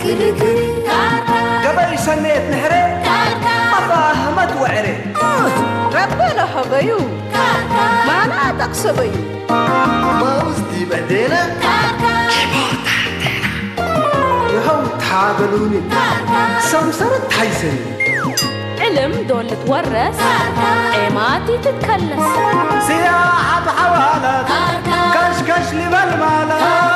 قبل سنة نهري مفاهمة وعري ربنا حبيو ما أنا تقصبي ما وزدي بعدينا يهو تعادلوني سمسرة حيسني علم دول تورث ايماتي تتكلس سياحة بحوالات كشكش لي بالمالات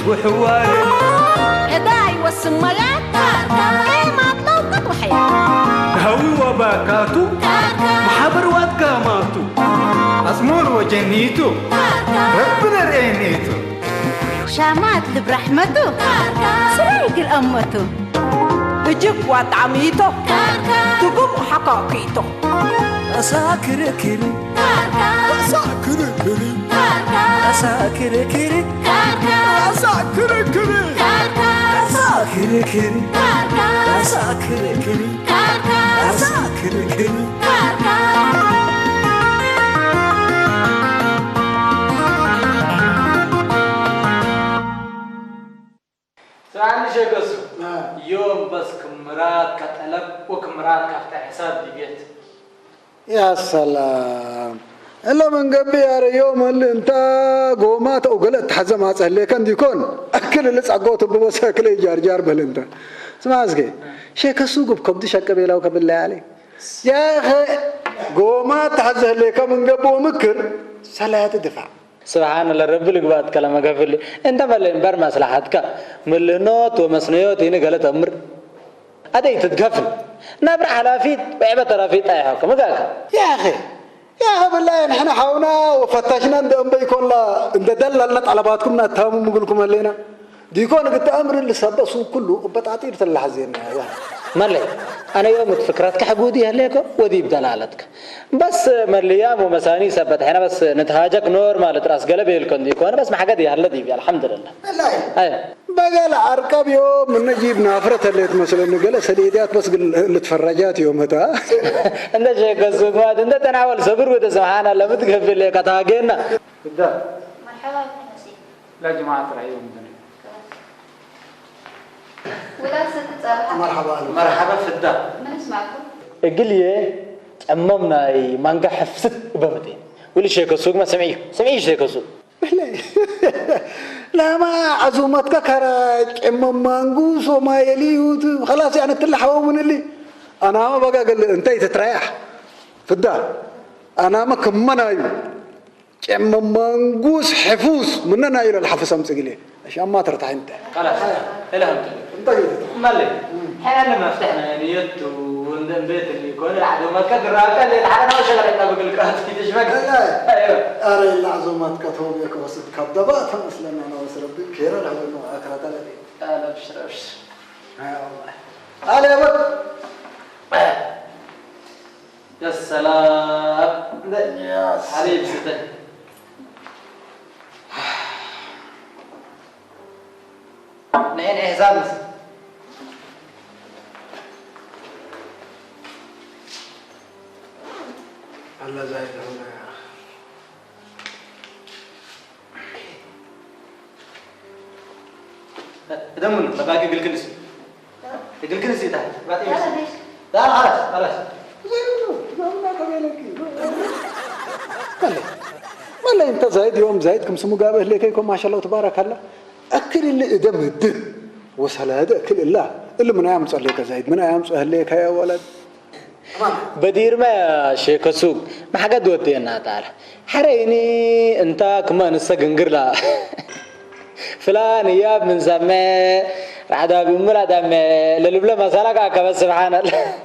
وحواري إداي والسميات إيه ما تلوقت وحياة هوي وباكاتو محبر واتقاماتو أزمور وجنيتو ربنا رأينيتو شامات برحمته سريق الأمته تجيب وطعميته تقوم حقاقيته أساكر كري أساكر كري أساكر كري أساكر كري أساكر كري أساكر كري أساكر كري سأعني شيء قصو يوم بس كمرات كتلب وكمرات كفتح حساب دي بيت يا سلام إلا من قبل يا يوم اللي أنت قومات وقلت حزمات اللي كان يكون أكل اللي سعقوت ببص أكل جار بل أنت سمع أزكي شيء كسوق بكم تشك بيلا وقبل الله عليه يا أخي قومات حز اللي كان من قبل ومكر سلا تدفع سبحان الله رب العباد كلامك قبل أنت ملين بر مصلحتك ملينات ومصنيات هنا قالت أمر هذا يتدقفل نبر على فيت بعبة رفيت أي حكم ذاك يا أخي بالله نحن حاولنا وفتشنا ندم بيكون لا ندللنا طلباتكم نتهم ونقولكم لنا ديكون قلت أمر اللي سبسوا كله بتعطير تلحزين يا ملي أنا يوم فكرتك حقودي هليك ودي بدلالتك بس مليام ومساني سبت حنا بس نتهاجك نور مال تراس قلبي الكون ديكون بس ما حقدي هلدي الحمد لله أي بقى العركب يوم من نجيب نافرة اللي مثلا نقول سديدات بس اللي تفرجات يومها أنت شيء قصدك ما أنت تناول صبر وده سبحان الله متقبل لك تاجينا مرحبا بكم لا جماعة رأيهم ولا ستتصالح مرحبا في الدار من اسمعكم قل لي أممنا ما نجح حفظت بمتين واللي شيء كسوق ما سمعي شيء كسوق لا ما عزومتك كراج اما مانغوس وما يليوت خلاص يعني تلحوا من اللي انا ما بقى قال انت تتريح في الدار انا ما كمنايو اما مانغوس حفوس مننا الى الحفص امسقلي عشان ما ترتاح انت خلاص الهم انت مالك احنا لما فتحنا نيت وندم بيت اللي يكون العزومات كدراك اللي تعالى وشغل احنا بقول لك ايش بك ايوه ارى العزومات كتوب يا كوس كدبات مثلا انا وسرب كير له انه اكرت لدي انا ابشر يا الله على بك يا سلام يا حبيبي ستة نحن حساب الله زايد هنا يا دمون باقي قل كنسي قل كنسي تحت بعد ايش يلا ليش لا خلاص والله انت زايد يوم زايد كم سمو قابه ليكيكم ما شاء الله تبارك الله اكل اللي ادم الدم وسلاده اكل الله اللي من ايام صليك زايد من ايام صليك يا ولد بدير ما شيخ سوق ما حاجه دوتينا تعالى حريني انت كمان نسقنقر لا فلان ياب من زمان عدا بمرا دم للبلا مسالك كبس سبحان الله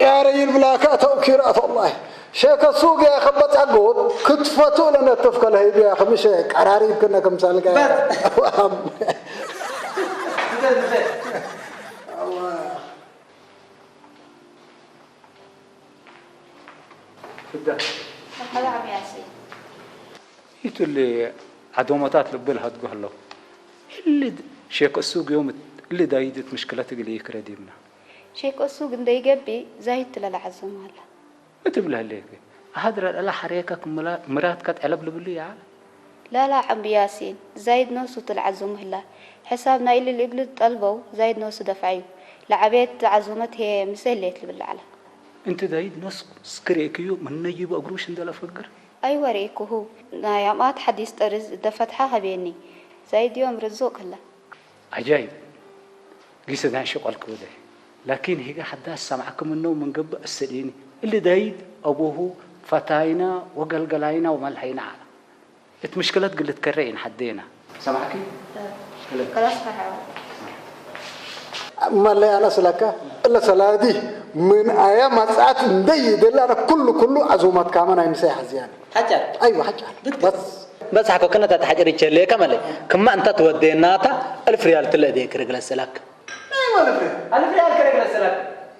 يا رجل بلاكات وكيرات والله شيخ السوق يا خبط عقود كتفته لنا تفكل هيدي يا اخي مش قراري كنا كم سالك يا الله فدا مرحبا عم ياسين يتولي عدومتات لبلها تقول له اللي شيخ السوق يوم اللي دايدت مشكلتك اللي يكرديمنا شيك السوق ندي جبي زايد للعزم هلا تبلها ليك هذا لا حريكك مراتك تعلب لبلي يا لا لا عم ياسين زايد نص العزم هلا حسابنا اللي قلت طلبوا زايد نص دفعيه لعبيت عزومت هي مسليت بالعلا انت دايد نص سكريكيو من نجيب قروش اندلا فقر اي وريكو هو يا ما حديث طرز دفتحها بيني زايد يوم رزق هلا عجيب قيس ده شغل كوده لكن هي حدا سمعكم انه من قبل السديني اللي دايد ابوه فتاينا وقلقلاينا وملحينا على المشكلات قلت كرين حدينا سمعكي خلاص فعلا ما اللي أنا سلكة إلا سلادي من أيام مساعات نديد اللي أنا كله عزومات كمان أي مساحة زيادة حجر أيوة حجر بس حكوا كنا تحجر يشلي كمال كم أنت توديناتا 1000 ريال تلقي كرجل السلاك أيوة 1000 ريال كرجل السلاك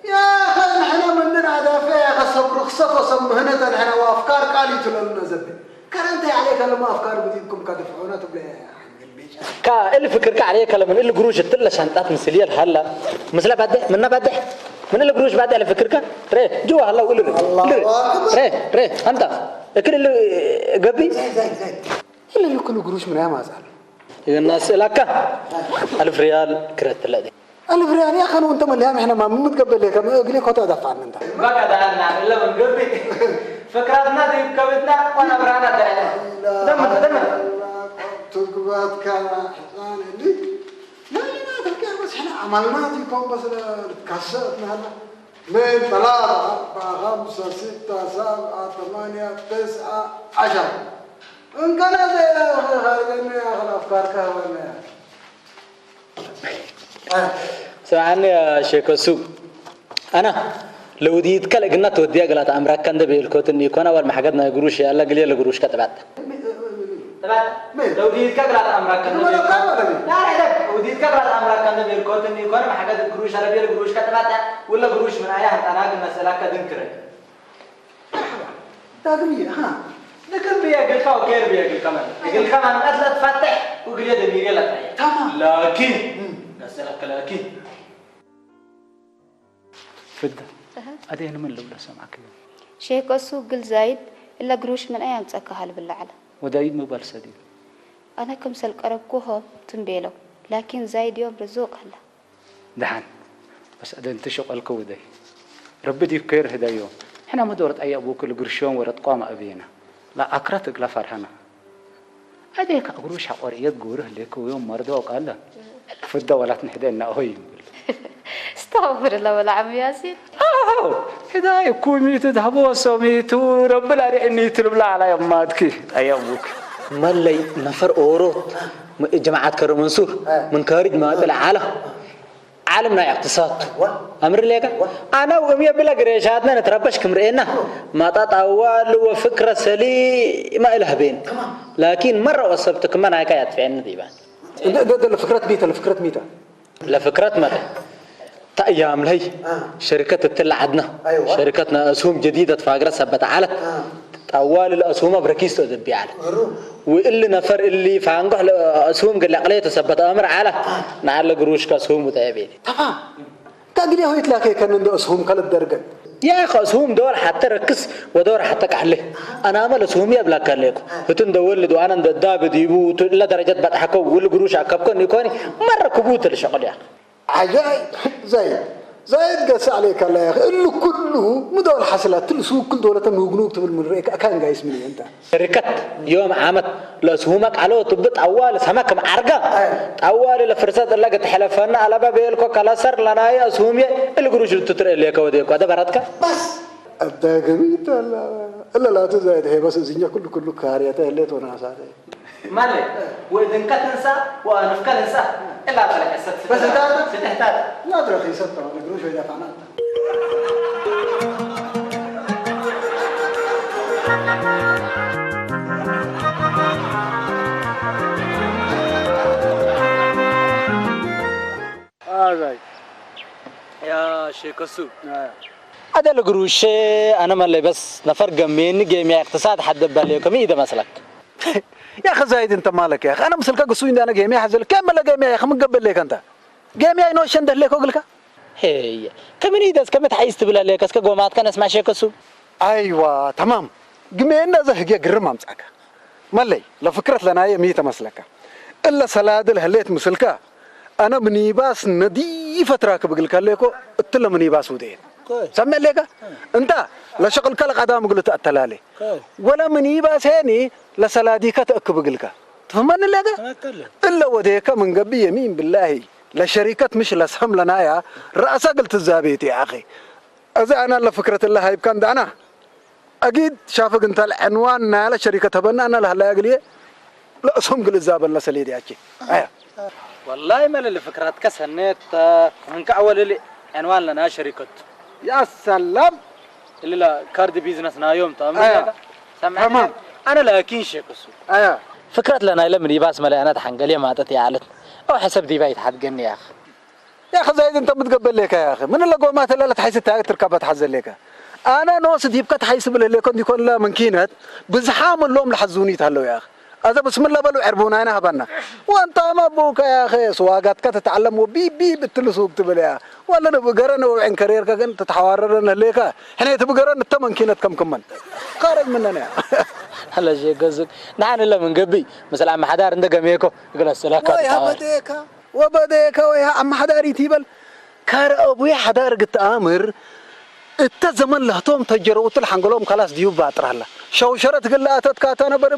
يا أخي نحن مننا دافع قصب رخصة وسمهنا نحن وأفكار قالي تلنا زبي كرنت عليك لما أفكار بدينكم كدفعونا تبلي كا اللي فكرك عليه كلام من اللي قروش تلا شنطات مسليه هلا مثلا بعد منا بعد من اللي قروش بعد على فكرك ري جوا هلا وقول ري انت لكن اللي قبي زي اللي يكونوا قروش من أيام أزال الناس لك 1000 ريال كرت لا دي 1000 ريال يا أخي وأنت من اليوم إحنا ما متقبل لك ما أقول لك هو دفع عنا أنت بقى ده نعمل له من قبي فكرتنا دي كبتنا وانا برانا دم تقبض كان حسان اللي لا تركيا بس احنا عملنا ديكم بس كسرنا هلا من 3 4 5 6 7 8 9 10 ان كان هذا خارجين يا افكار كهونا سمعني يا شيخ سوق انا لو ديت كلا قلنا توديها قلت امرك كان ده بالكوت اني كنا اول ما حاجتنا قروش يلا قلي له قروش كتبت لو ديت كبرت امرك كان لا وديت كبرت امرك كان بالكوت اني كنا ما حاجات قروش على بيل قروش كتبت ولا قروش من ايام انا قلنا سلاك ذكر تاغمي ها لكن بيقل كاو غير بيقل كمان يقل كمان اطلع تفتح وقلي ده ميغي لا تمام لكن سلاك لكن فدا ادين من لولا سمعك شيك السوق قل زايد الا قروش من ايام تسكها بالعلا ودايد موبال سديد أنا كم سلك أربكوها تنبيلو لكن زايد يوم رزق هلا دحن بس أدين تشغل كودي ربي دي بكير هدا يوم إحنا ما دورت أي أبوك القرشون ورد قام أبينا لا أكرتك لا فرحنا أديك أقروش حقوريات جوره ليك ويوم مرضى وقال له فدا ولا تنحدينا أهين استغفر الله ولا عم ياسين هدا يكون ميتو ذهبوا سميتو رب لا إني تربلا على يماتك أي أبوك ملي نفر أورو جماعات كرو منصور من خارج ما العالم عالمنا اقتصاد أمر ليك أنا ومية بلا قريشاتنا نتربش كمرئنا ما تطول وفكرة سليمة إلها بين لكن مرة وصبتك ما ناكايات في عنا ديبان ده لفكرة ميتا لفكرة متى أيام لهي شركة التل عدنا شركتنا أسهم جديدة فاقرة سبت على أول الأسهم بركيز تدبي على واللي نفر اللي فانقح الأسهم قال لي تثبت أمر على نعلق قروش كأسهم وتعبيد تمام تقدر هو يتلاقي كان عنده أسهم كل الدرجة يا أخي أسهم دور حتى ركز ودور حتى كحله أنا أعمل أسهم يبلغ كليكو هتن دولد وأنا دابد يبو لا درجات بتحكوا والقروش عكبكون يكوني مرة كبوت الشغل يا عجائب زايد قاس عليك الله يا أخي إنه كله مدول حصلات تلسوق كل دولة نوجنوك تبل من ريك كان جايس مني أنت شركة يوم عمت لأسهمك على طبت أول سمك معرقة أول الفرصات اللي قد حلفنا على بابيلكو كلا سر لنا يا أسهمي القروش تطرق ليك وديك هذا براتك بس أبدا جميل لا تزايد هي بس الزنيا كله كارياته اللي تونا ساره مالك وإذا كتنسى وأنف كنسى إلا طلع بس ستحتاج لا ترخي ستة القروش إذا فعنا alright يا شيخ السوق هذا القروش أنا مالي بس نفر جميني جميع اقتصاد حد باليكم إذا مسلك يا أخي زايد أنت مالك يا أخي أنا مسلك قصوين أنا جميع حزل كم ملا جميع يا أخي من قبل ليك أنت جميع إنه شنده ليك أقولك هي كمن يدس كم تحيست بلا ليك اسك قومات كان اسمع شيء كسو ايوه تمام قمينا زهق قرم امسكك ملي لفكرت لنا هي 100 مسلكه الا سلاد هليت مسلكه انا منيباس نظيفه راكب قلك لكو اتلا منيباس ودين سمع لك انت لا شغل كل قدام قلت اتلالي ولا منيباس هني لسلاديك تاكب قلك تفهمني لك الا وديك من قبي يمين بالله لا شركه مش لسهم لنا يا راس قلت الزابيت يا اخي اذا انا لفكره الله هاي كان انا اكيد شافك انت العنوان نال شركه تبنى انا لها قليه لا اسهم قل الزاب الله سليدي اكي ايوه والله ما اللي فكرات كسنت من كأول اللي عنوان لنا شركة يا سلام اللي لا كارد بيزنس نايوم تمام أيوة. سمعني انا لكن شيء كسو ايوه فكرت لنا لما يباس ملي انا تحنقلي ما تتي عالت او حسب دي بايت حتقني يا اخي يا اخي زايد انت متقبل لك يا اخي من اللي قومات اللي تحس تركب تحزن لك انا نوس ديبك تحس باللي يكون لا من كينت بزحام اللوم لحزونيت هلو يا اخي هذا بسم الله بلو عربونا انا هبنا وانت ما ابوك يا اخي سواقاتك تتعلم وبي بتلسوق تبليها ولا نبقرن وعين كاريرك انت تحواررنا ليك احنا تبقرن الثمن كينت كم قارب مننا هلا شيء قصدك نحن الا من قبي مثلا عم حدار عندك ميكو يقول السلاكه وبديك ويا عم حداري تيبل كار ابوي حدار قلت امر انت زمن لهتهم تجروا تلحنقلهم خلاص ديوب باطر الله شوشرت قلاتت كاتنا بر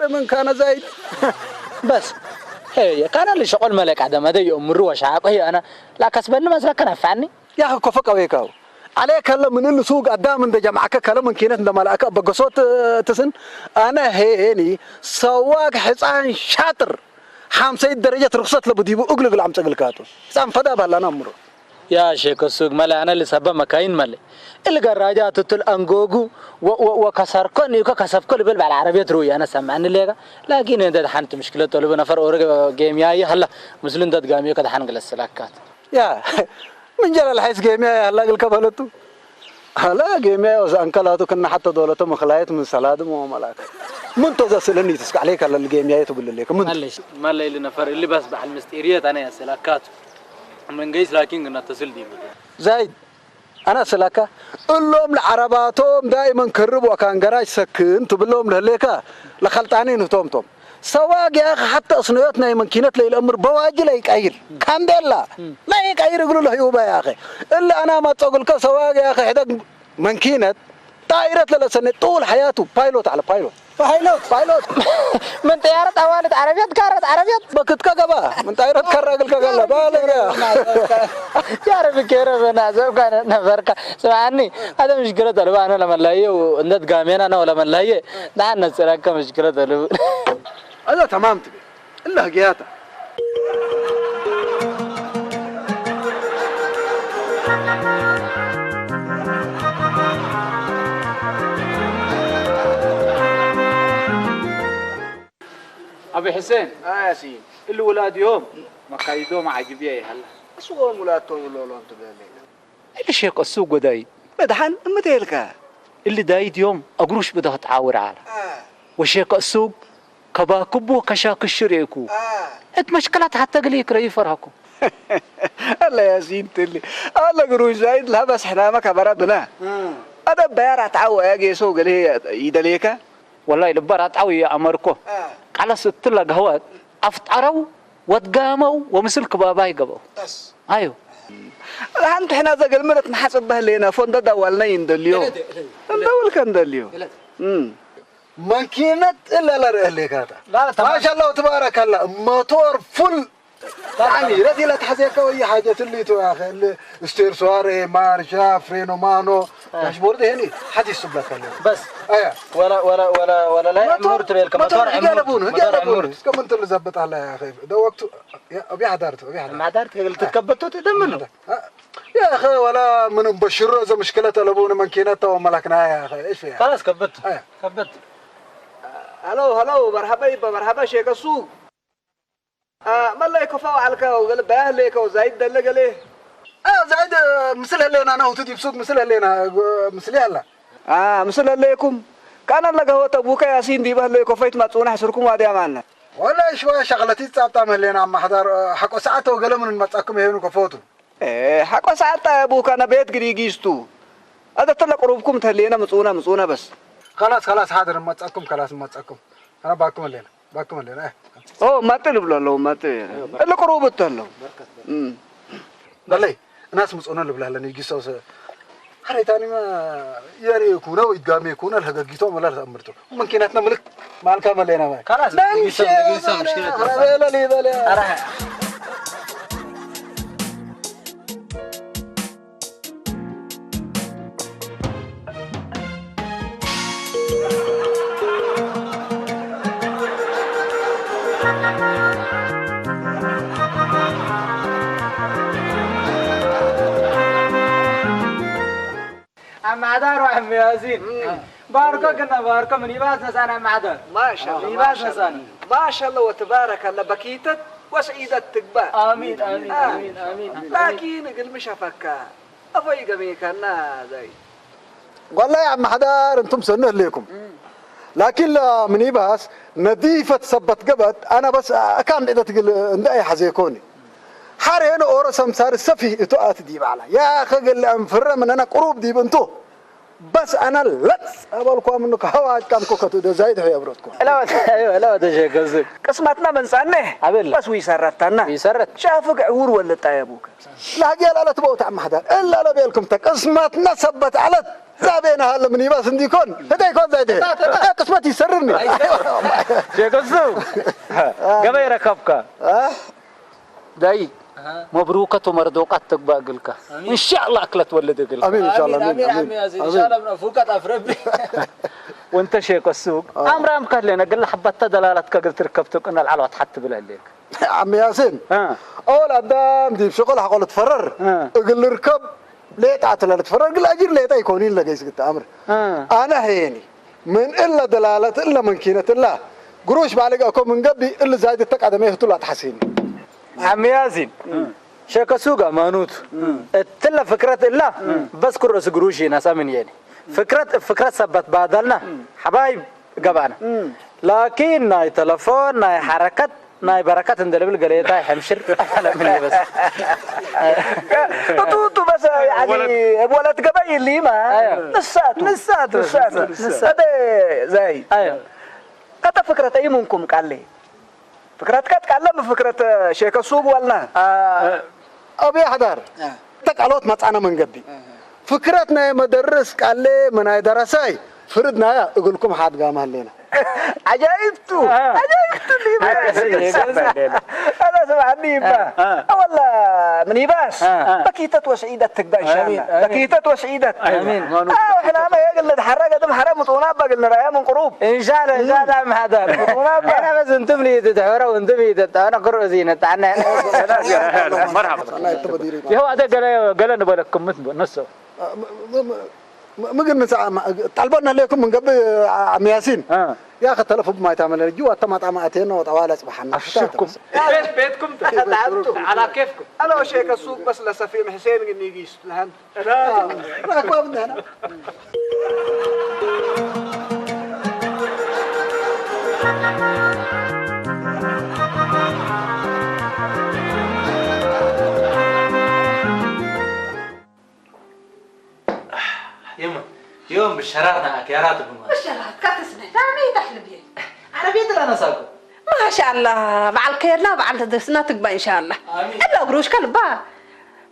من كان زايد بس هي كان اللي شغل ملك عدم هذا يأمروا وشعب هي انا لا كسبنا مثلا كان فعني يا اخي كفك ويكاو عليك هلا من السوق قدام من جمعك كلام من كينت ملائكه بقصوت تسن انا هيني سواق حصان شاطر 50 درجه رخصت لبديبو اقلق العمص قلكاتو سام فدا بالنا امره يا شيخ السوق ملا انا اللي سبب مكاين ملي اللي قراجات تل انغوغو وكسركني وكسبكل بالبع العربيه روي انا سمعني ليك لكن انت حنت مشكله طلب نفر اورغ جيمياي هلا مسلم دد قاميو كد حنقل السلاكات يا من جرى الحيس جيمياي هلا قلك بلتو هلا جيمياي وانكلاتو كنا حتى دولته مخلايت من سلاد مو ملاك من تزسلني تسك عليك هلا الجيمياي تقول لك من ما اللي نفر اللي بس بع المستيريات انا يا سلاكات من جيس لكن قلنا اتصل دي زايد انا سلاكه اللهم العرباتهم دائما كربوا كان جراج سكن تبلهم لهليكا لخلطانين تومتم سواق يا اخي حتى اصنياتنا يمكنت لي الامر بواجي لا يقير كان دلا لا يقير يقولوا له يوبا يا اخي الا انا ما تقول لك سواق يا اخي حدك منكينت طائره لسنه طول حياته بايلوت على بايلوت من طيارة أوالد عربيات كارت عربيات بكت كجبا من طيارة كراجل كجلا بالك يا ربي كيرب أنا زوج كان نفرك سمعني هذا مشكلة طلبة أنا لما لايه وندت قامين أنا ولا من لايه ده نسرك مشكلة طلبة هذا تمام تبي إلا هجياته أبي حسين يا سيدي اللي ولاد يوم ما كايدوم عجبيه هلا أسوأ ولادته ولا أنت بالله اللي شيخ السوق داي بدحن متيلك اللي دايد يوم أقروش بدها تعاور على وشيخ السوق كباكبو كشاك الشريكو انت مشكلة حتى قليك رأي فرهكو الله يا سيدي تلي الله قروش زايد لها بس احنا ما كبردنا هذا بيار تعوى يجي سوق اللي يدليك والله لبرا تعوي يا أمركو على ستلا قهوات أفطروا وتقاموا ومثل كباباي قبوا أيوه أنت حنا ذا قلمرت نحسب به لينا فون ده دولنا يندليو ندول كان دليو ماكينة إلا لا رأيك هذا ما شاء الله تبارك الله موتور فل يعني ردي لا تحزيك وأي حاجة اللي تو يا أخي اللي استير سواري مارشا فرينو مانو داشبورد هني حد يسب لك بس أيه ولا لا عمر تبيلك موتور هجالبون كم أنت اللي زبط على يا أخي ده وقته أبي حضرته ما حضرت قلت تكبتوا تدمنوا يا أخي ولا من مبشرة إذا مشكلة لبون ماكينته وملكناها يا أخي إيش فيها خلاص كبت هلو مرحبا شيخ السوق ما الله يكفوا عليك وقال باهلك وزايد دلك عليه زايد مثل اللينا انا وتجيب سوق مثل اللينا مثل هلا مثل عليكم كان الله هو تبوك ياسين دي باهلك كفيت ما تصون حسركم وادي امانه ولا شويه شغلتي تصاب تعمل لنا عم حضر حق ساعته وقال من ما تاكم هنا كفوتو حق ساعات أبوك أنا بيت قريقيستو هذا طلع قروبكم تهلينا مصونة بس خلاص حاضر ما تسأكم خلاص ما تسأكم أنا باكم الليلة ما تلب له ما تلب اللي قروب التهلو بلي الناس مصونة اللي بلا لأن يجي سوس هاي تاني ما ياري يكونه ويتقامي يكونه الحقيقة ما لا أمرته ممكناتنا ملك مال كامل لنا ما خلاص نجيسم مشكلة بلا عم عدار وعم ياسين باركو كنا باركو من يباس نسان عم عدار ما شاء الله يباس نسان ما شاء الله وتبارك الله بكيتت وسعيدة تكبا آمين آمين آمين آمين لكن قل مش أفكا أفاي قميك أنا ذي والله يا عم حدار انتم سنه ليكم لكن من يباس نظيفة صبت قبت أنا بس كان إذا تقول عند أي حزيكوني حارين أورا سمسار السفي إتوات ديب على يا أخي قل أنفر من أنا قروب ديب أنتو بس أنا لتس أبالكم منك هواج كان كوكتو ده زايد هي أبرتكم لا ده شيء قصدك قسمتنا من سنة بس ويسرتنا يسرت شافك عور ولا طيبوك لا جيل لا تبغوا تعم حدار إلا لا بيلكم قسمتنا صبت على زابينا هلا من يباس عندي يكون هذا يكون زايد قسمتي يسرني شيء قصدك قبل ركبك داي مبروكة ومردوقة تقبل قلك إن شاء الله أكلت ولد قلك آمين إن شاء الله آمين آمين إن شاء الله من فوقت أفربي وأنت شيخ السوق أمر قال لنا قال حبت دلالتك قلت ركبتك أن العلوة تحت بالعليك عم ياسين أول قدام دي بشغل حقول تفرر قل اركب ليه تعتل تفرر قل أجر ليه تيكونين لقيس قلت أمر أنا هيني من إلا دلالة إلا من كينة الله قروش بعليك أكون من قبل إلا زايد التقعد ما يهتلا تحسيني عم ياسين شيخ السوق أمانوت تلا فكرة الله بس كرس قروشي ناس من يعني فكرة سبت بعدلنا حبايب قبانا لكن ناي تلفون ناي حركات ناي بركات اندلبل قريتها حمشر على مني بس تو بس يعني ولد قبايل لي ما نسات هذا زي ايوه كتا فكرة اي منكم قال لي فكرة كات قال لي فكرة شيخ السوق ولا أبي حدار تقالوت مطعنا من قبل فكرتنا مدرس قال لي من أي درساي فردنا يا أقول لكم حد قام هلينا عجائبتو لي أنا سمعني با والله من يباس بكيتة وسعيدة تقبل إن شاء الله بكيتة وسعيدة آمين إحنا ما يقول لك حرقة دم حرام مطونا بقول نرايا من قروب إن شاء الله إن شاء الله مع هذا أنا بس أنتم لي تدحورا وأنتم لي أنا قرر زينة عنا أنا يتبديري يا هو هذا قال نبغى مثل نصه ما قلنا طلبنا لكم من قبل عم ياسين يا أخي تلفوا بما يتعمل جوا طماطماتين وطوال سبحان أشوفكم بيتكم على كيفكم أنا وشيخ السوق بس لسفيم حسين إني يجيس لهن أنا أقوى من هنا يوم بالشرارة كيارات بنوا الشرارة كاتسنة دامي تحلبي عربية لا نساكو ما شاء الله بعد الكيرنا بعد درسنا تقبل إن شاء الله إلا قروش كلبا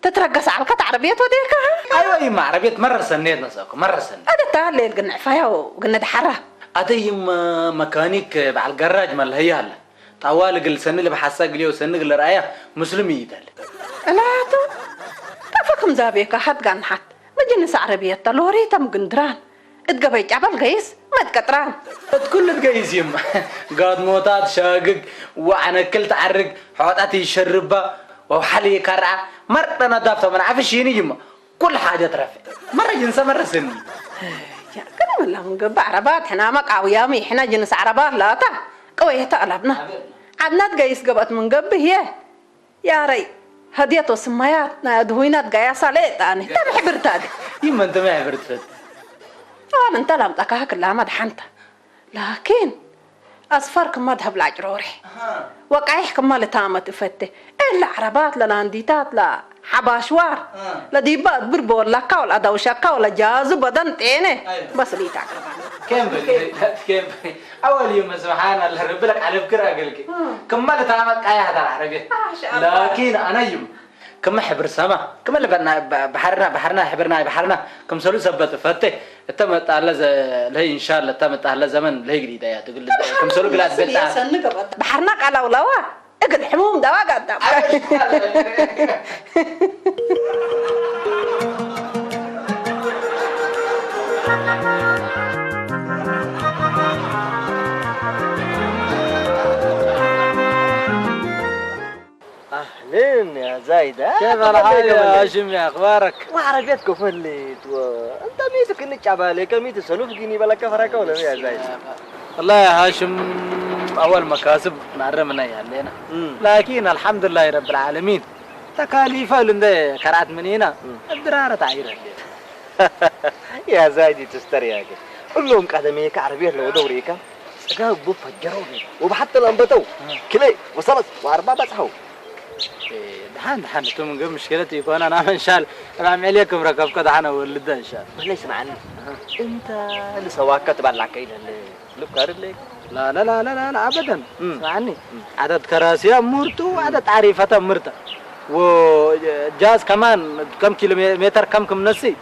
تترقص على قطع عربية وديكها أيوة يما عربية مرة سنيت نساكو مرة سنيت هذا تعال قلنا فيها وقلنا دحرة هذا يما ميكانيك بعد الجراج مال هيالا طوال قل سنة اللي بحساق اليوم سنة اللي رأيه مسلم يدل لا تو تفكم زابيكا حد قان حد ما جنس عربية تلوري تم قندران اتقبيت عبال قيس ما تكتران كل تقيس يما قاد موتات شاقق وعنا كل تعرق حوطاتي يشربها وحلي كرعة مرة نضافة من عفشيني يما كل حاجة ترافق مرة جنسة مرة سني يا كلام الله نقبع عربات حنا مقاويامي حنا جنس عربات لا تا قوية تقلبنا عدنا تقيس قبط من قبه يا ري هدية وسمايات دوينات قياسة ليه تاني تم حبرت هذه يما انت ما حبرت فد انت لم تكاها كلها مدحنت لكن أصفرك مذهب العجروري وقعيح كمال تامت فتة إلا عربات للانديتات لا حباشوار لا ديبات بربور لا كولا دوشة ولا جاز بدن تينه بس لي تعقربان كم أول يوم سبحان الله رب لك على فكرة أقولك كمال تامت قاية هذا العربي لكن أنا يوم كم حبر سما كم اللي بحرنا حبرنا كم سلو سبت فتة تمت على لهي إن شاء الله تمت على زمن لهي جديدة يا تقول كم سلو قلت بنت بحرنا على ولوا اقد حموم دوا قدام أهلين يا زايدة كيف الحال يا هاشم يا أخبارك؟ وعربيتكم فليت أنت ميتك إنك عبالك ميت سلوف جيني بلا كفرك ولا يا زايدة؟ والله يا هاشم أول مكاسب نعرمنا يالينا لكن الحمد لله رب العالمين تكاليفه لنده كرات منينا الدرارة تعيرها يا زايدي تستري يا أخي كلهم قدميك عربية لو دوريك سجاوب بفجروني وبحتى الأنبتو كلي وصلت وأربعة بصحوا دحان توم قبل مشكلتي يكون أنا إن شاء الله أنا عليكم ركبك دحان ولده إن شاء الله ليش معني أنت اللي سواك تبع العقيدة اللي لبكار اللي لا لا لا لا لا أبدا اسمعني عدد كراسي مرتو وعدد عريفة مرتة وجاز كمان كم كيلومتر كم نسي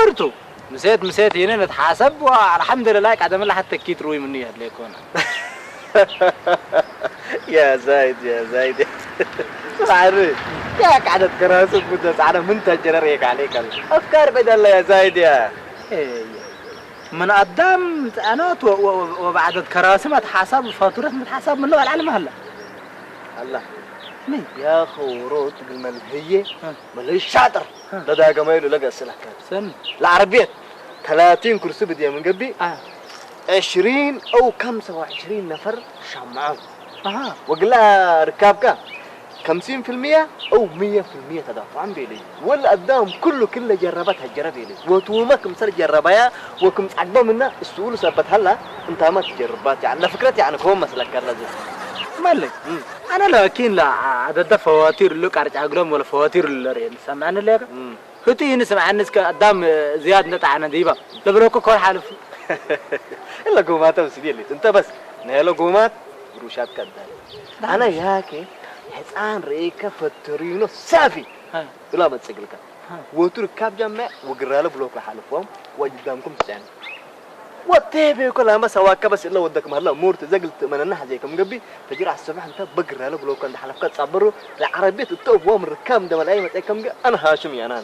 مرتو مسيت هنا نتحاسب والحمد لله قاعد من حتى كيت روي مني هدليكونا يا زايد عارف يا قعدت كراسي بدس على منتج ريك عليك افكار بدل يا زايد يا من قدام أنات وبعد كراسي ما تحاسب فاتورة متحاسب من له العالم هلا الله مين يا خوروت بالملهية ملهي شاطر ده جمايله لقى السلاح سن العربية 30 كرسي بدي من قبي 20 أو 25 نفر شمعان وقال لها ركابك 50% أو 100% تدافعان بيلي ولا قدام كله جربتها جربي لي وتومك مسر جربها وكم عقبه منها السؤال ثبت هلا انت ما تجربات يعني فكرتي يعني كون مثلا كذا مالك انا لكن لا عدد فواتير لك ارجع اقولهم ولا فواتير اللي سمعنا لك هتي نسمع الناس قدام زياد نتعنا ديبا لبروك كل حالف الا قومات وسبيلي انت بس نهلو قومات قروشات كذا انا ياكي حصان ريكا فترينو سافي لا ما تسقلك وتركب جمع وقراله بلوك حالفهم وقدامكم تسعن وتابي كلها ما سواك بس الا ودك مهلا امور تزقلت من الناحيه زيكم قبي تجي على الصبح انت بقراله بلوك عند حلقات صبروا العربيه التوب وام الركام ده ولا اي متكم انا هاشم يا انا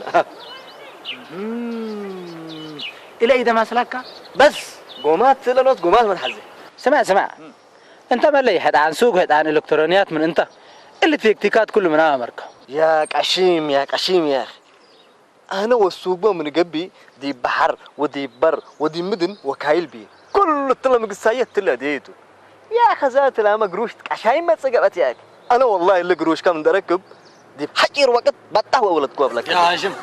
الى اذا ما سلكك بس قومات سلنوس قومات ما تحزي سمع انت ما لي حد عن سوق حد عن الكترونيات من انت اللي في اكتيكات كله من امريكا يا قشيم يا اخي انا والسوق من قبي دي بحر ودي بر ودي مدن وكايل بي كل الطلب قصايات تلاديتو يا خزات لا ما قروش عشان ما تسقبت ياك انا والله اللي قروش كم دركب دي بحجر وقت بطه ولد قبلك يا هاشم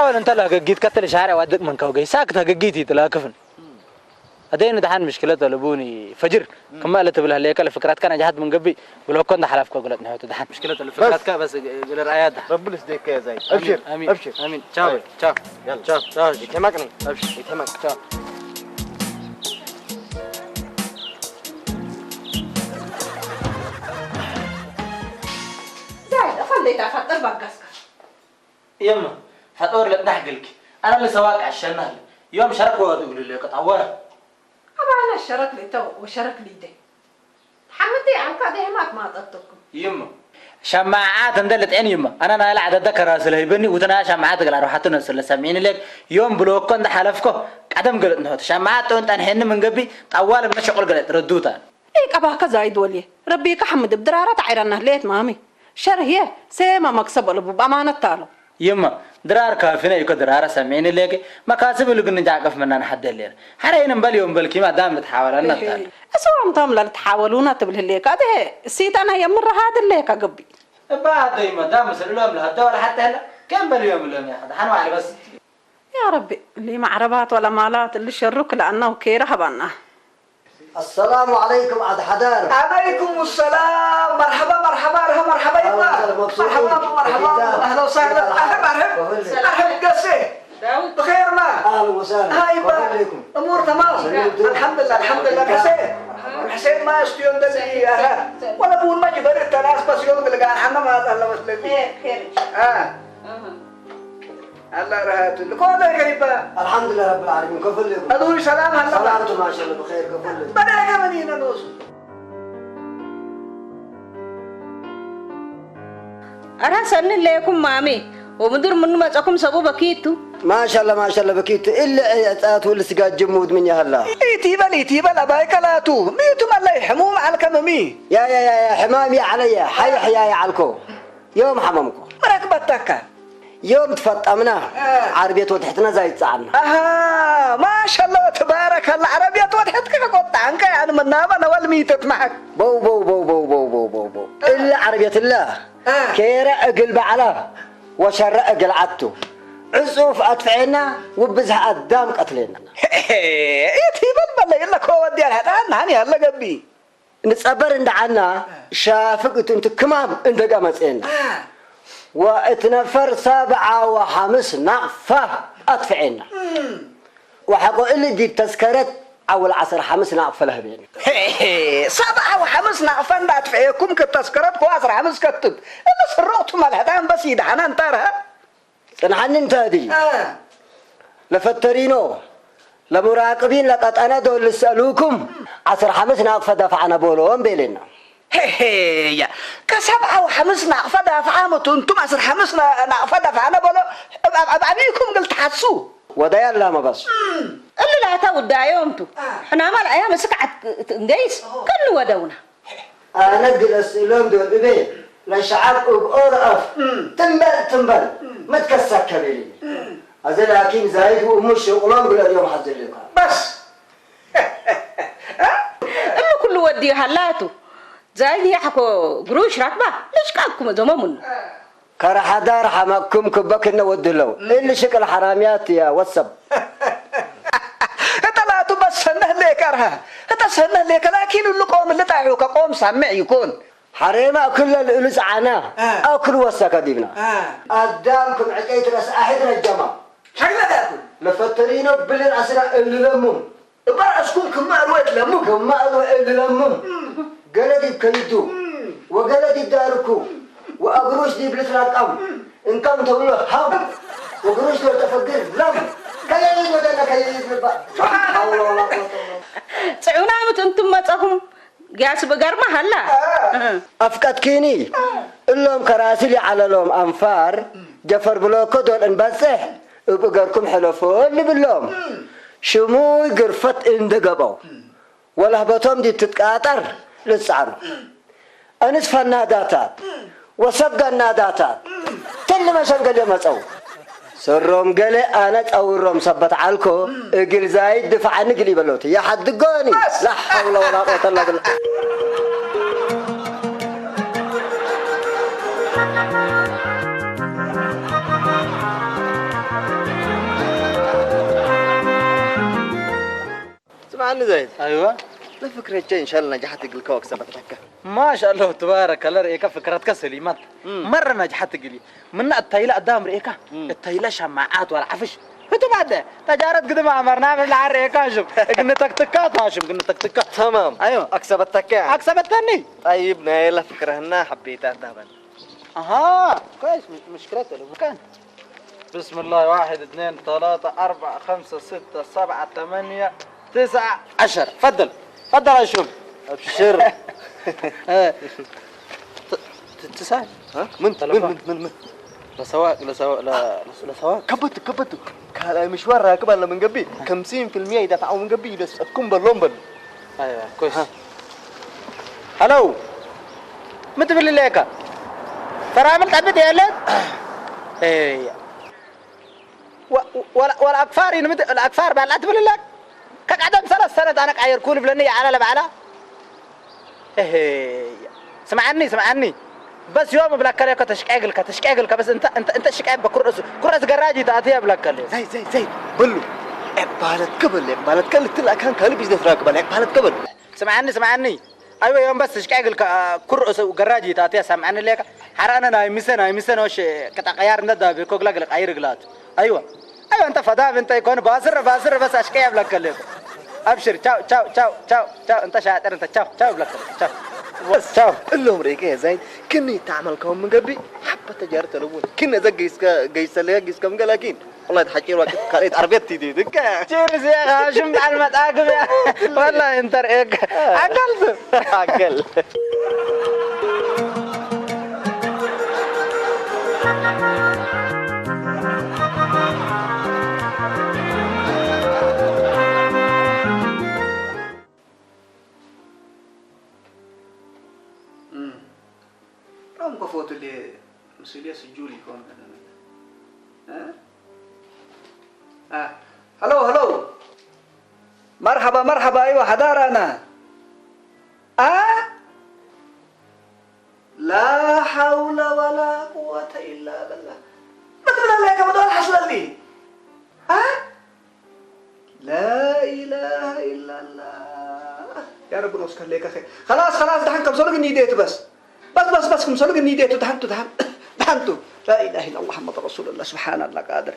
اول انت لا قيت كتل شارع ودك من كوجي ساكت قيتي تلاكفن هدين دحان مشكلته لبوني فجر كما قلت بله ليك الفكرات كان جهد من قبي ولو كنا حلفك قلت نهايه دحان مشكلته الفكرات كان بس الرأيات ربنا يسديك يا زايد ابشر امين تشاو يلا يتمكني ابشر يتمك تشاو زايد خليت افطر بقصك يما فطور لك نحقلك انا اللي سواق عشان يوم شرك وتقول لي قطعوره أنا الشرك لي تو وشرك لي ده حمدي عنك ده ما تطلقكم يما شماعات اندلت عين يما انا نايل عدد كراس لهيبني وتنا شماعات قال روحت نسل سامعين لك يوم بلوك كنت حلفكو قدم قلت نهت شماعات انت انحن من قبي طوال من شغل قلت ردوتا ايك اباك زايد ولي ربيك حمد بدرارة عيرنا ليت مامي شر هي سيما مكسب لبو بامانة تالو يما درار كافينا يكو درار سامعين لك مكاسب اللي كنا جاقف مننا حد الليل حرينا بل يوم بل كيما دام نتحاول أن نتحاول أسوام تام لا تحاولون تبله ليك هذا سيد أنا يمر هذا الليك قبي بعد يما دام مسلم لها ولا حتى هلا كم بل يوم لهم يا حدا حنوا على بس يا ربي اللي معربات ولا مالات اللي شرك لأنه كيره بنا السلام عليكم عاد حدار. عليكم السلام. مرحبا مرحبا مرحبا مرحبا اهلا وسهلا. اهلا قسي بخير ما اهلا وسهلا. هاي امور تمام الحمد لله الحمد لله. قسي حسين ما يستيون دلي ولا بون ما جبر الناس بس يوم تلقى احنا ما الله مسلمين خير الله رهات لكل قريبه. الحمد لله رب العالمين. كفل لكم. ادوري سلام هلا سلامتكم ما شاء الله بخير. كفل لكم. بدأ كمان نوص. أرسلن لكم مامي ومدر من ما تقوم سبوا بكيتو. ما شاء الله بكيت الا اتاتوا لسقات جمود من يهلا. يتيبل ابايك لاتو ميتو ما حموم على كمامي. يا حمامي عليا حي يا علكو. يوم حمامكم. مركبتك. يوم تفطمنا عربية وتحتنا زي تصعنا. ما شاء الله تبارك الله. عربية وتحتك قط عنك يعني من نام ولا ميتت معك. بو بو بو بو بو بو بو بو. إلا عربية الله. كيرا أقل بعلا وشر أقل عدتو. عصوف أدفعنا وبزها قدام قتلنا. يتيبل بلا إلا كودي على هذا هاني هلا قبي. نتصبر عند عنا شافقت انت كمام عند قامتنا. واتنفر 7 و5 نقفة أدفعنا. وحقو اللي دي تذكرت أول 10 5 نقفة لها بين. 7 و5 نقفة أدفعكم كتذكرت كو 10 5 كتب. اللي سرقتم الهدان بس يدحنا انتارها. سنحن انت هذه. لفترينو لمراقبين لقد أنا دول لسألوكم 10 5 نقفة دفعنا بولوهم بيلنا. هي ك7 و5 نقفة دفعنا انتم 10 5 نقفة دفعنا بولو أبيكم قلت حسوا. ودايا لا ما بس. اللي لا تود يومتو. احنا عمل أيام سكعت نجيس كل ودونا. أنا جلس لهم دول إبين لشعب أورف تنبل ما تكسر كبيري. هذا لكن زايد ومش شغلان بلا اليوم حزر لك. بس. إنه كل ودي حلاتو. زايد يحكوا قروش راتبة ليش كاكم زمامن. كره دار حماكم كبك إنه ودلو. اللي شكل حراميات يا وصب. لا تبص سنه ليك أرها. سنه ليك لكن اللي قوم اللي تعيوك قوم سامع يكون. حريمة كل الألوز عنا أكل وسك دينا قدامكم عقيت رأس أحدنا الجماعة شغلة تأكل لفترينه بلين أسرع اللي لمم برأسكم كما أرويت لمم كما أرويت اللي لمم قلدي بكيدو وقلدي بداركو وأقروش دي بلتراقم إن كان تقولوا هم وقروش دي تفكر لم كيالي ودنا كيالي ببا سبحان الله تعونا أنتم ما تقوم جالس بقرمة هلا. أفكت كيني اللهم كراسلي على لهم أنفار جفر بلوكو دول انبزه وبقركم حلفون اللي باللوم شموي قرفت اندقبو والهبطهم دي تتقاطر للسعر أنسف الناداتات وسبق الناداتات تل ما شنقل يوم أتعو سرهم قالي أنا أورهم صبت عالكو اقل زايد دفع نقلي بلوتي يا حد قوني لا حول ولا قوة إلا بالله. سمعني زايد. ايوه لا فكرة إن شاء الله نجحت تقول كوك سبتك. ما شاء الله تبارك الله رأيك فكرتك سليمات مرة نجحت تقولي من التايلة قدام رأيك التايلة شماعات ولا عفش انت بعد تجارت قدام عمرنا من العار رأيك هاشم قلنا تكتكات هاشم قلنا تكتكات تمام. ايوه أكسبتك يعني. اكسبتني طيب نايلة فكرة هنا حبيتها تابن. اها كويس مشكلته المكان. بسم الله 1 2 3 4 5 6 7 8 9 10 تفضل تفضل يا شوف أبشر. تسال ها من لسواق كبتوا كان مشوار راكب أنا من قبي 50% يدفعوا من قبي بس تكون باللومبل. ايوه كويس. هلو متى باللي ليك فرامل تعبت يا ولد ايه ولا اكفار الاكفار بعد باللي لك كقعدم 3 سنوات انا قايركون بلني على لبعلا ايه سمعني بس يوم بلاكلك تشقاقلك بس انت شقاق بكرس جراجي تاتيها بلاكل زي بلو بالت قبل تلا كان كالي بيزنس راكب عليك بالت قبل سمعني ايوه يوم بس اشكاقل كرس وجراجي تاتي سمعني لك حرانا ناي مسنا وش كتغير ندى بكوك لك اي رجلات ايوه انت فداب انت يكون باسر بس اشكايب لك كلك ابشر تشاو انت شاطر انت تشاو لك تشاو بس تشاو اللهم ريك يا زين كني تعمل كم من قبي حبه تجاره تلون كنا زق جيس كم لكن والله تحكي وقت قريت عربيتي دي دكا تشيرز يا هاشم على المتعاقب يا والله انت ريك عقل رام كفوت اللي مسؤولية سجولي كون هلو مرحبا ايوه حضار انا لا حول ولا قوة الا بالله ما تقول لك ما دول حصل لي لا اله الا الله يا رب نوصل لك خير خلاص دحين كم سنة نيديت بس كم سنة نيديت دحنتو لا اله الا الله محمد رسول الله سبحان الله قادر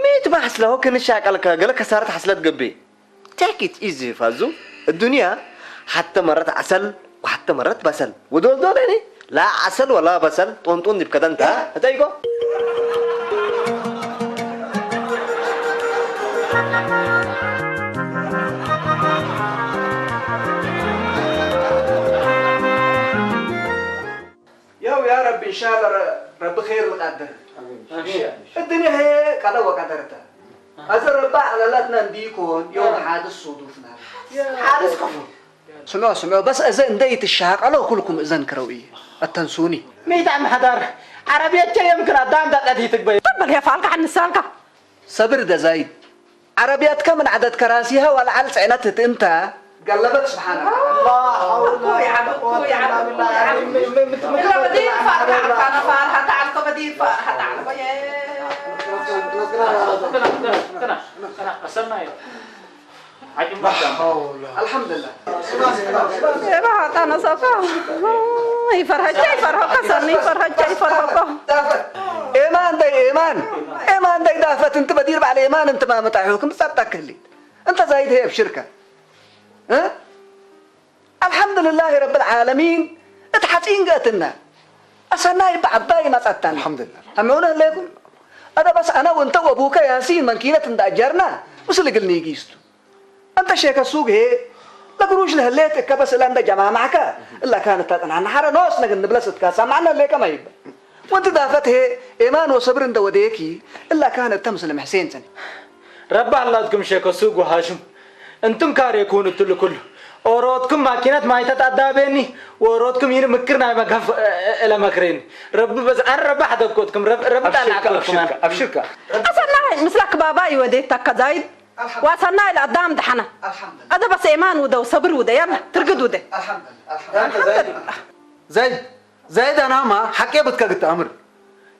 ميت ما حصله كان شاكلك قالك صارت حصلت قبي تاكيت ايزي فازو الدنيا حتى مرات عسل وحتى مرات بسل ودول يعني لا عسل ولا بسل طنطون بكذا انت هتايقو يا رب ان شاء الله رب خير القدر الدنيا هي قضاء وقدرتها أزربا على لاتنا نديكون يوم حادث صدوفنا حادث كفو سمعوا بس إذا نديت الشهر على كلكم إذن كروي التنسوني ميت عم حضر عربية يمكن أدام دقتي تقبل طبل يا فالك عن السالكة صبر ده زايد عربيات كم من عدد كراسيها ولا على سعنتها انت قلبت سبحان الله يا عم لا بدين فارها أنا فارها تعال بدين فارها تعال الحمد لله يا بهات أنا صفا يفرها كسرني يفرها إيمان داي دافت انت بدير بعد إيمان انت ما متعهوكم صدقك اللي انت زايد هي بشركة الحمد لله رب العالمين اتحسين قاتلنا أصلنا يبقى عباي ما صدتنا الحمد لله أمونا لكم هذا بس أنا وانت وأبوك ياسين من كينة اندأجرنا وش اللي قلني يجيستو أنت شيك السوق هي لا قروش لهليتك كبس اللي عندك جماعة معك إلا كانت أنا حارة نوس نقل نبلست كاسا معنا ليك ما يبقى وانت دافت هي إيمان وصبر انت وديكي إلا كانت تمسلم حسين سني رب الله لكم شيك السوق وهاشم انتم كار يكونوا تلو كله أورودكم ماكينات ما يتتعدابيني وأورودكم هنا مكرنا مقف إلى مكرين رب بس أنا رب أحد أبكوتكم رب تعلقكم أبشرك أصلنا مثلك بابا يوديتك زايد وصلنا إلى قدام دحنا الحمد لله هذا بس إيمان وده وصبر وده يلا ترقد وده الحمد لله زايد أنا ما حكي بتكلت أمر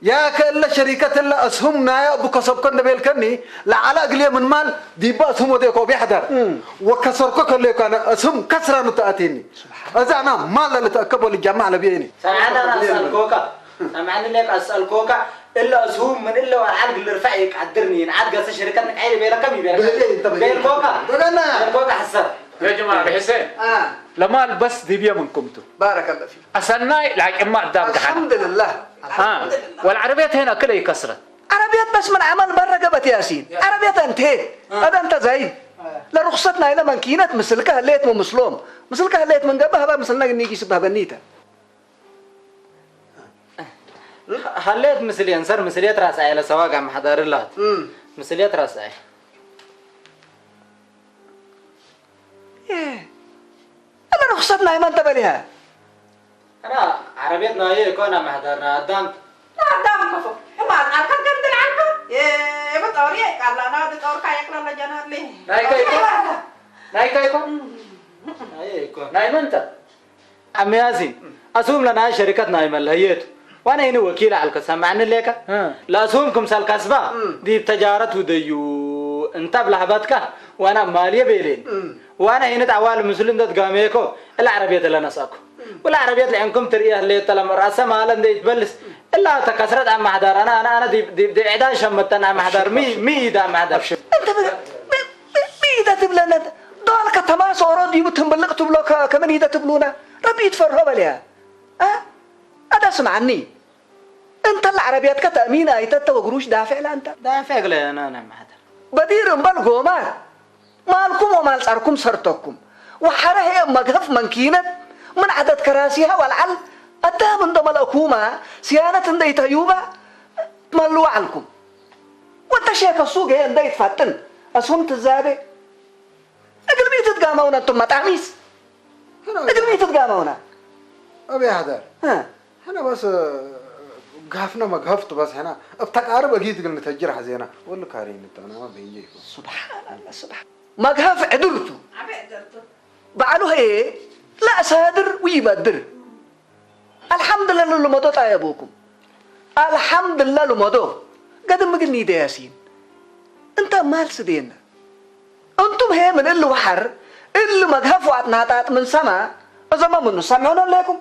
يا كل شركة إلا أسهمنا يا أبو كسبكن نبيل كني لعلى أقلي من مال ديبا أسهم وديكو بيحضر وكسركو كله كان أسهم كسرة نتأتيني إذا أنا مال اللي تأكبوا للجماعة لبيني سمعنا أسأل كوكا سمعنا لك أسأل كوكا إلا أسهم من إلا وعالق اللي رفعك عدرني عاد قاس شركتك عيل بيلا كم يبيلا بيل كوكا بيل كوكا حسن يا جماعة حسين لما بس ديبيا منكمتو بارك الله فيك أصلنا لك إما قدام الحمد لله والعربيات هنا كلها يكسرت عربيات بس من عمل برا قبت ياسين عربيات انتهت هذا انت زايد لا رخصتنا الى منكينات مثلك هليت ومسلوم مثلك هليت من قبها بقى مثلنا نيجي شبه بنيته هليت مثلي انصر مثليات راس عيله سواق عم حضر الله مثليات راس عيله انا رخصتنا ما انتبه لها انا عربيتنا هي كنا محضرنا قدام قدام كفو ما أركض قد العنكو يا بتوري قال أنا دي تور كايك لا جنات لي نايكو نايم انت عم ياسين اسوم لنا شركه نايم الهيت وانا هنا وكيل على القسم معنى لك لا اسومكم سال كسبه دي تجاره وديو انت بلحباتك وانا ماليه بيلين وانا هنا تعوال مسلم ده قاميكو العربيه اللي نساكو والعربيه اللي عندكم تريها اللي تلم راسها مالا دي تبلس الا تكسرت عم حدار انا دي عدان شمتنا عم حدار مي ده عم حدار انت مي ده تبلنا دولك تماس اورد يبتم بلقت بلوك كمان يدا تبلونا ربي يتفرهوا بليها ها هذا اسمعني انت العربيات كتامين ايتت وقروش دافع لا انت دافع لي انا عم حدار بدير بالقومات مالكم ومال صاركم سرتكم وحره هي مقهف منكينه من عدد كراسيها والعل أدى من ضمن الحكومة سيانة انديت يوبا ملوا عنكم وانت شيخ السوق هي انديت فاتن أسهم تزابي أقل ميت تقامونا انتم مطعميس أقل ميت تقامونا أبي هذا هنا بس قهفنا ما قهفت بس هنا افتقارب أكيد قلنا تجرح زينا ولا كارين انت أنا ما بيجي سبحان الله سبحان مقهف عدلتو بعلو هي لا سادر ويبدر الحمد لله لمدو طيبوكم الحمد لله لمدو قد مقلني ده ياسين انت مال سدينا انتم هي من اللي وحر اللي مقهفوا عطناطات من سما ازما منو سمعونا لكم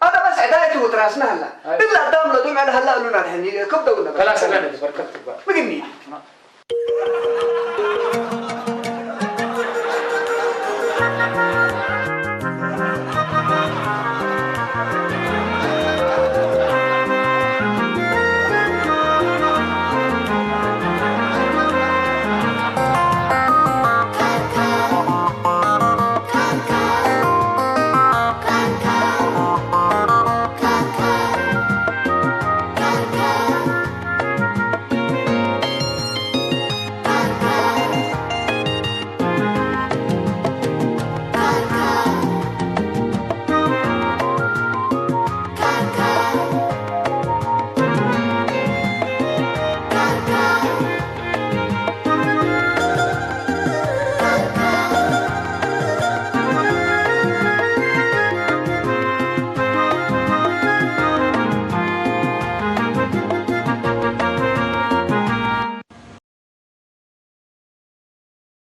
هذا بس عدايتي وتراسنا هلا الا قدام لدوم على هلا قالوا لنا الحين كبدوا لنا خلاص انا بركبت بقى مقلني